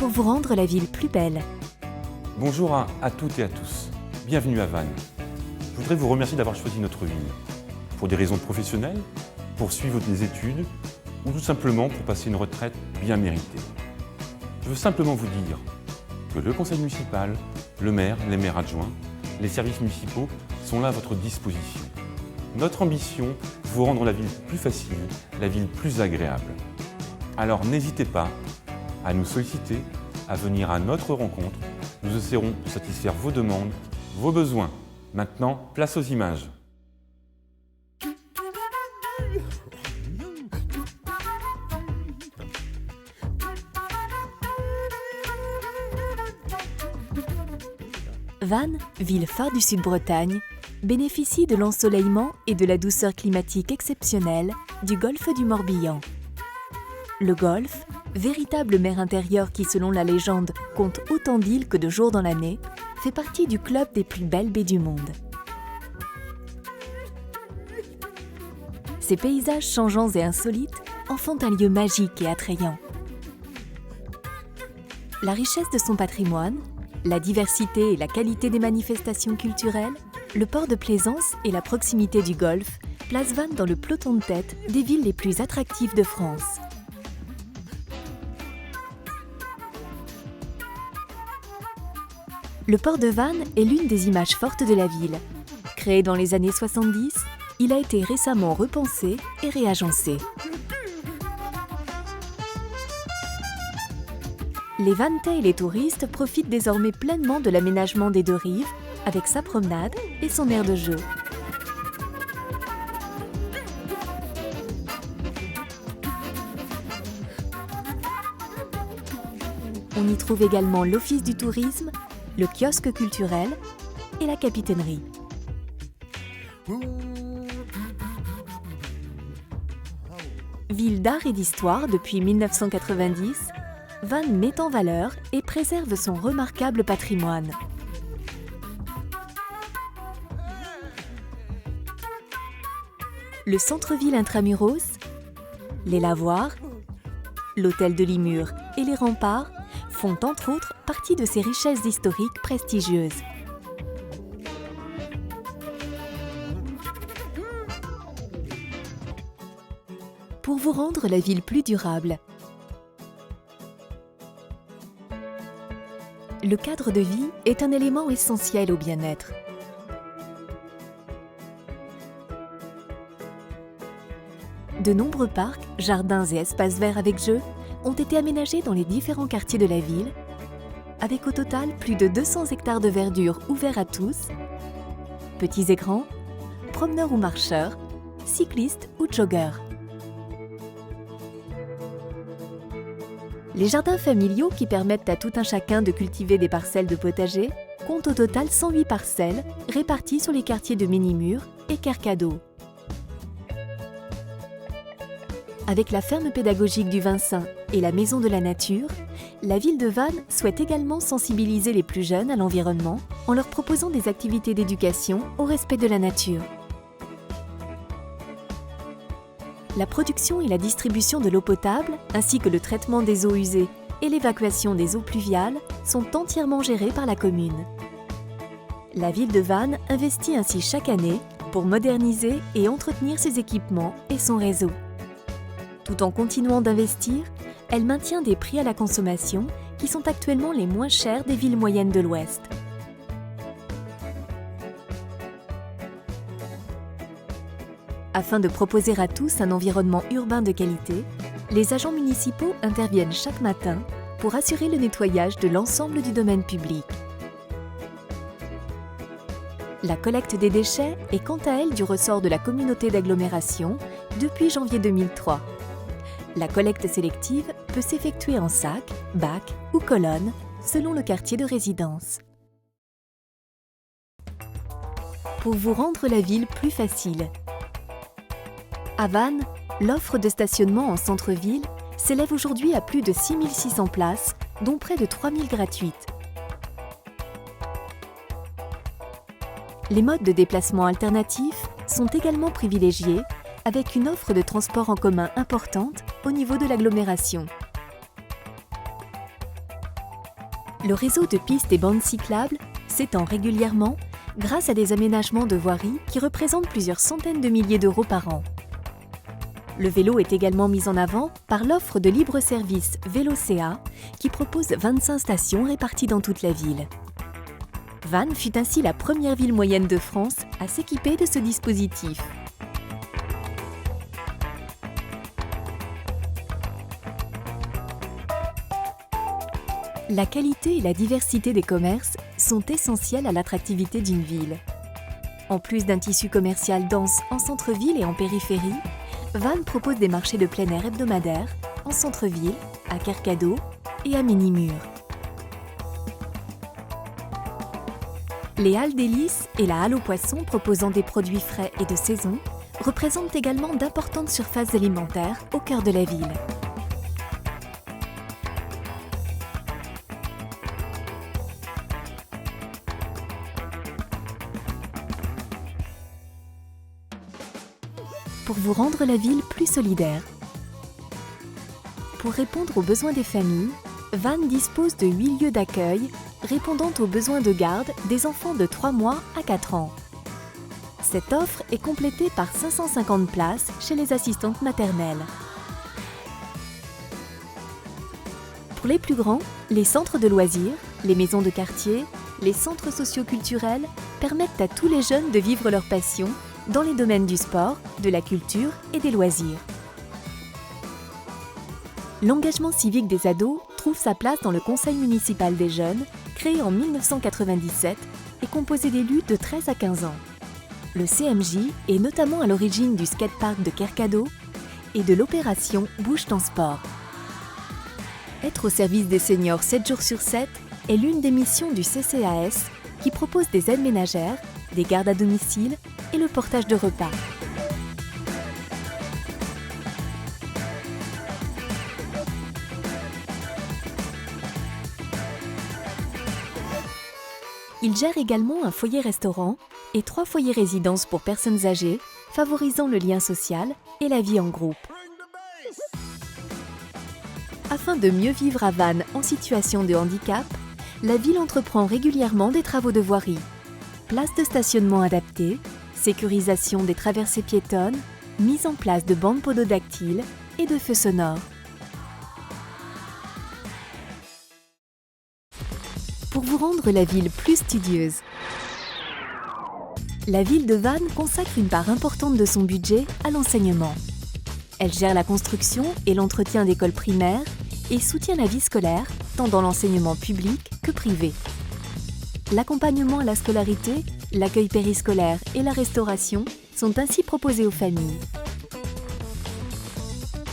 pour vous rendre la ville plus belle. Bonjour à toutes et à tous, bienvenue à Vannes. Je voudrais vous remercier d'avoir choisi notre ville, pour des raisons professionnelles, pour suivre des études ou tout simplement pour passer une retraite bien méritée. Je veux simplement vous dire que le conseil municipal, le maire, les maires adjoints, les services municipaux sont là à votre disposition. Notre ambition, vous rendre la ville plus facile, la ville plus agréable. Alors n'hésitez pas à nous solliciter, à venir à notre rencontre. Nous essaierons de satisfaire vos demandes, vos besoins. Maintenant, place aux images. Vannes, ville phare du Sud-Bretagne, bénéficie de l'ensoleillement et de la douceur climatique exceptionnelle du golfe du Morbihan. Le golfe, véritable mer intérieure qui, selon la légende, compte autant d'îles que de jours dans l'année, fait partie du club des plus belles baies du monde. Ces paysages changeants et insolites en font un lieu magique et attrayant. La richesse de son patrimoine, la diversité et la qualité des manifestations culturelles, le port de plaisance et la proximité du golfe placent Vannes dans le peloton de tête des villes les plus attractives de France. Le port de Vannes est l'une des images fortes de la ville. Créé dans les années 70, il a été récemment repensé et réagencé. Les Vanntais et les touristes profitent désormais pleinement de l'aménagement des deux rives, avec sa promenade et son aire de jeu. On y trouve également l'office du tourisme, le kiosque culturel et la capitainerie. Ville d'art et d'histoire depuis 1990, Vannes met en valeur et préserve son remarquable patrimoine. Le centre-ville intramuros, les lavoirs, l'hôtel de Limur et les remparts font entre autres partie de ces richesses historiques prestigieuses. Pour vous rendre la ville plus durable, le cadre de vie est un élément essentiel au bien-être. De nombreux parcs, jardins et espaces verts avec jeux ont été aménagés dans les différents quartiers de la ville, avec au total plus de 200 hectares de verdure ouverts à tous, petits et grands, promeneurs ou marcheurs, cyclistes ou joggeurs. Les jardins familiaux qui permettent à tout un chacun de cultiver des parcelles de potager comptent au total 108 parcelles réparties sur les quartiers de Ménimur et Kercado. Avec la ferme pédagogique du Vincin et la Maison de la Nature, la ville de Vannes souhaite également sensibiliser les plus jeunes à l'environnement en leur proposant des activités d'éducation au respect de la nature. La production et la distribution de l'eau potable, ainsi que le traitement des eaux usées et l'évacuation des eaux pluviales sont entièrement gérés par la commune. La ville de Vannes investit ainsi chaque année pour moderniser et entretenir ses équipements et son réseau. Tout en continuant d'investir, elle maintient des prix à la consommation qui sont actuellement les moins chers des villes moyennes de l'Ouest. Afin de proposer à tous un environnement urbain de qualité, les agents municipaux interviennent chaque matin pour assurer le nettoyage de l'ensemble du domaine public. La collecte des déchets est quant à elle du ressort de la communauté d'agglomération depuis janvier 2003. La collecte sélective peut s'effectuer en sac, bac ou colonne selon le quartier de résidence. Pour vous rendre la ville plus facile, à Vannes, l'offre de stationnement en centre-ville s'élève aujourd'hui à plus de 6600 places, dont près de 3000 gratuites. Les modes de déplacement alternatifs sont également privilégiés, avec une offre de transport en commun importante au niveau de l'agglomération. Le réseau de pistes et bandes cyclables s'étend régulièrement grâce à des aménagements de voiries qui représentent plusieurs centaines de milliers d'euros par an. Le vélo est également mis en avant par l'offre de libre-service Vélo.ca qui propose 25 stations réparties dans toute la ville. Vannes fut ainsi la première ville moyenne de France à s'équiper de ce dispositif. La qualité et la diversité des commerces sont essentielles à l'attractivité d'une ville. En plus d'un tissu commercial dense en centre-ville et en périphérie, Vannes propose des marchés de plein air hebdomadaires en centre-ville, à Kercado et à Ménimur. Les halles délices et la halle aux poissons proposant des produits frais et de saison représentent également d'importantes surfaces alimentaires au cœur de la ville. Pour vous rendre la ville plus solidaire. Pour répondre aux besoins des familles, Vannes dispose de 8 lieux d'accueil répondant aux besoins de garde des enfants de 3 mois à 4 ans. Cette offre est complétée par 550 places chez les assistantes maternelles. Pour les plus grands, les centres de loisirs, les maisons de quartier, les centres socio-culturels permettent à tous les jeunes de vivre leur passion dans les domaines du sport, de la culture et des loisirs. L'engagement civique des ados trouve sa place dans le Conseil municipal des jeunes, créé en 1997 et composé d'élus de 13 à 15 ans. Le CMJ est notamment à l'origine du skatepark de Kercado et de l'opération Bouge ton sport. Être au service des seniors 7 jours sur 7 est l'une des missions du CCAS qui propose des aides ménagères, des gardes à domicile et le portage de repas. Il gère également un foyer-restaurant et 3 foyers résidences pour personnes âgées, favorisant le lien social et la vie en groupe. Afin de mieux vivre à Vannes en situation de handicap, la ville entreprend régulièrement des travaux de voirie. Places de stationnement adaptées, sécurisation des traversées piétonnes, mise en place de bandes pododactyles et de feux sonores. Pour vous rendre la ville plus studieuse. La ville de Vannes consacre une part importante de son budget à l'enseignement. Elle gère la construction et l'entretien d'écoles primaires et soutient la vie scolaire, tant dans l'enseignement public que privé. L'accompagnement à la scolarité, l'accueil périscolaire et la restauration sont ainsi proposés aux familles.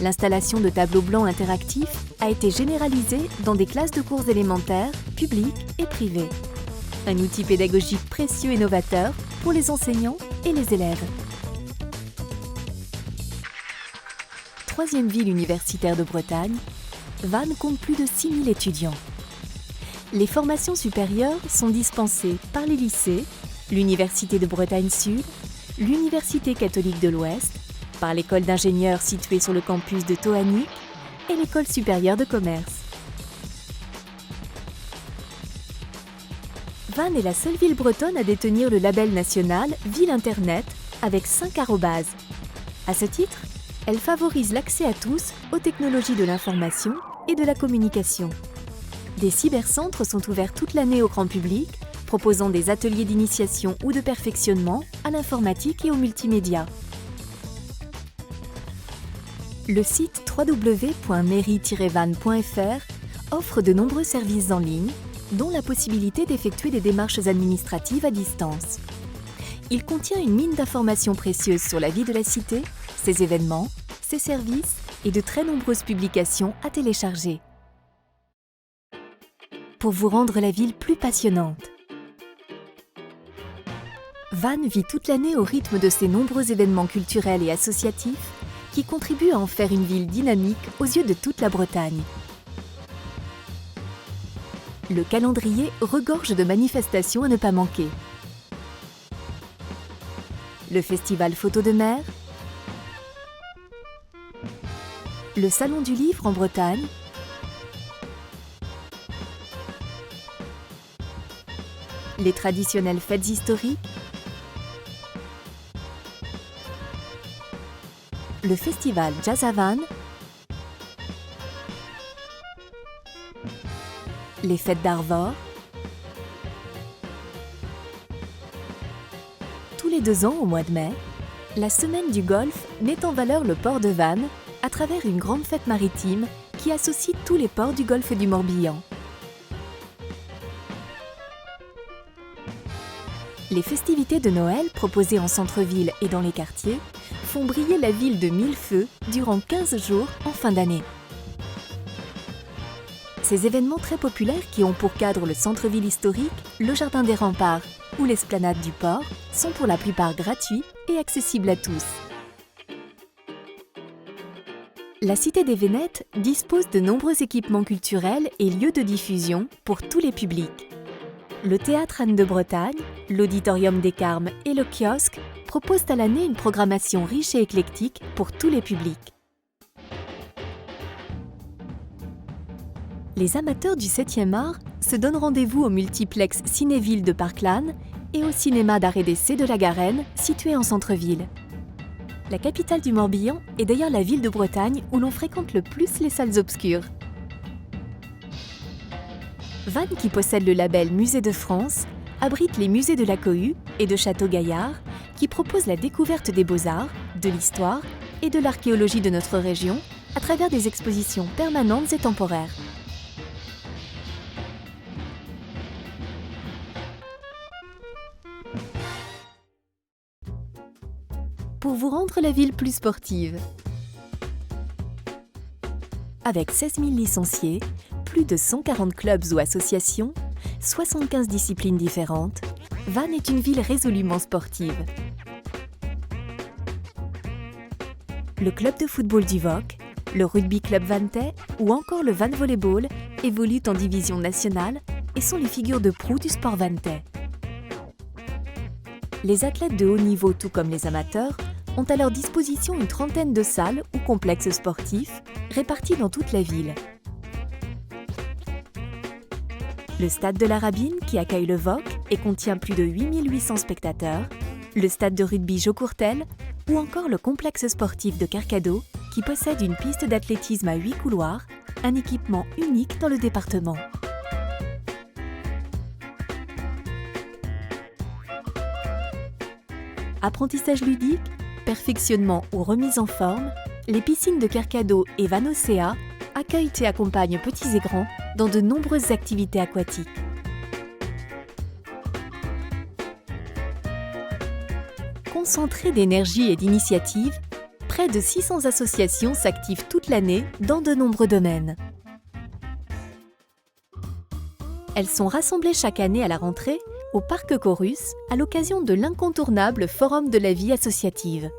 L'installation de tableaux blancs interactifs a été généralisée dans des classes de cours élémentaires, publiques et privées. Un outil pédagogique précieux et novateur pour les enseignants et les élèves. Troisième ville universitaire de Bretagne, Vannes compte plus de 6 000 étudiants. Les formations supérieures sont dispensées par les lycées, l'Université de Bretagne Sud, l'Université catholique de l'Ouest, par l'école d'ingénieurs située sur le campus de Toanic et l'école supérieure de commerce. Vannes est la seule ville bretonne à détenir le label national Ville Internet avec 5 arrobases. À ce titre, elle favorise l'accès à tous aux technologies de l'information et de la communication. Des cybercentres sont ouverts toute l'année au grand public, proposant des ateliers d'initiation ou de perfectionnement à l'informatique et au multimédia. Le site www.mairie-vannes.fr offre de nombreux services en ligne, dont la possibilité d'effectuer des démarches administratives à distance. Il contient une mine d'informations précieuses sur la vie de la cité, ses événements, ses services et de très nombreuses publications à télécharger. Pour vous rendre la ville plus passionnante. Vannes vit toute l'année au rythme de ses nombreux événements culturels et associatifs qui contribuent à en faire une ville dynamique aux yeux de toute la Bretagne. Le calendrier regorge de manifestations à ne pas manquer. Le festival Photo de mer, le Salon du Livre en Bretagne, les traditionnelles fêtes historiques, le festival Jazz à Vannes, les fêtes d'Arvor. Tous les 2 ans, au mois de mai, la Semaine du Golfe met en valeur le port de Vannes à travers une grande fête maritime qui associe tous les ports du golfe du Morbihan. Les festivités de Noël proposées en centre-ville et dans les quartiers font briller la ville de mille feux durant 15 jours en fin d'année. Ces événements très populaires qui ont pour cadre le centre-ville historique, le jardin des remparts ou l'esplanade du port sont pour la plupart gratuits et accessibles à tous. La Cité des Vénètes dispose de nombreux équipements culturels et lieux de diffusion pour tous les publics. Le Théâtre Anne de Bretagne, l'Auditorium des Carmes et le Kiosque proposent à l'année une programmation riche et éclectique pour tous les publics. Les amateurs du 7e art se donnent rendez-vous au multiplex Cinéville de Parkland et au cinéma d'art et d'essai de la Garenne, situé en centre-ville. La capitale du Morbihan est d'ailleurs la ville de Bretagne où l'on fréquente le plus les salles obscures. Vannes, qui possède le label Musée de France, abrite les musées de la Cohue et de Château-Gaillard, qui proposent la découverte des beaux-arts, de l'histoire et de l'archéologie de notre région à travers des expositions permanentes et temporaires. Pour vous rendre la ville plus sportive. Avec 16 000 licenciés, plus de 140 clubs ou associations, 75 disciplines différentes, Vannes est une ville résolument sportive. Le club de football du VOC, le rugby club Vantais ou encore le Vannes Volleyball évoluent en division nationale et sont les figures de proue du sport vantais. Les athlètes de haut niveau, tout comme les amateurs, ont à leur disposition une trentaine de salles ou complexes sportifs répartis dans toute la ville. Le stade de la Rabine, qui accueille le VOC et contient plus de 8800 spectateurs, le stade de rugby Jaucourtel ou encore le complexe sportif de Carcado, qui possède une piste d'athlétisme à 8 couloirs, un équipement unique dans le département. Apprentissage ludique, perfectionnement ou remise en forme, les piscines de Carcado et Vannes Océa accueillent et accompagnent petits et grands dans de nombreuses activités aquatiques. Concentré d'énergie et d'initiative, près de 600 associations s'activent toute l'année dans de nombreux domaines. Elles sont rassemblées chaque année à la rentrée au Parc Chorus à l'occasion de l'incontournable Forum de la vie associative.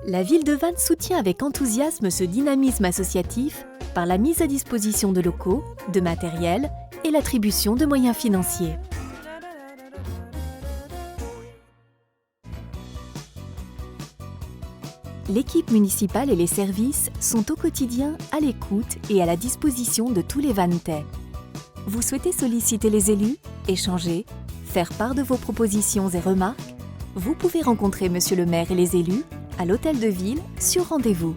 La ville de Vannes soutient avec enthousiasme ce dynamisme associatif par la mise à disposition de locaux, de matériel et l'attribution de moyens financiers. L'équipe municipale et les services sont au quotidien à l'écoute et à la disposition de tous les Vanntais. Vous souhaitez solliciter les élus, échanger, faire part de vos propositions et remarques? Vous pouvez rencontrer Monsieur le maire et les élus à l'hôtel de ville sur rendez-vous.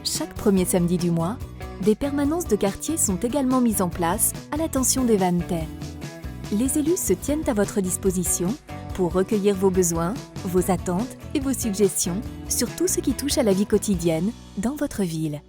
Chaque premier samedi du mois, des permanences de quartier sont également mises en place à l'attention des Vanntais. Les élus se tiennent à votre disposition pour recueillir vos besoins, vos attentes et vos suggestions sur tout ce qui touche à la vie quotidienne dans votre ville.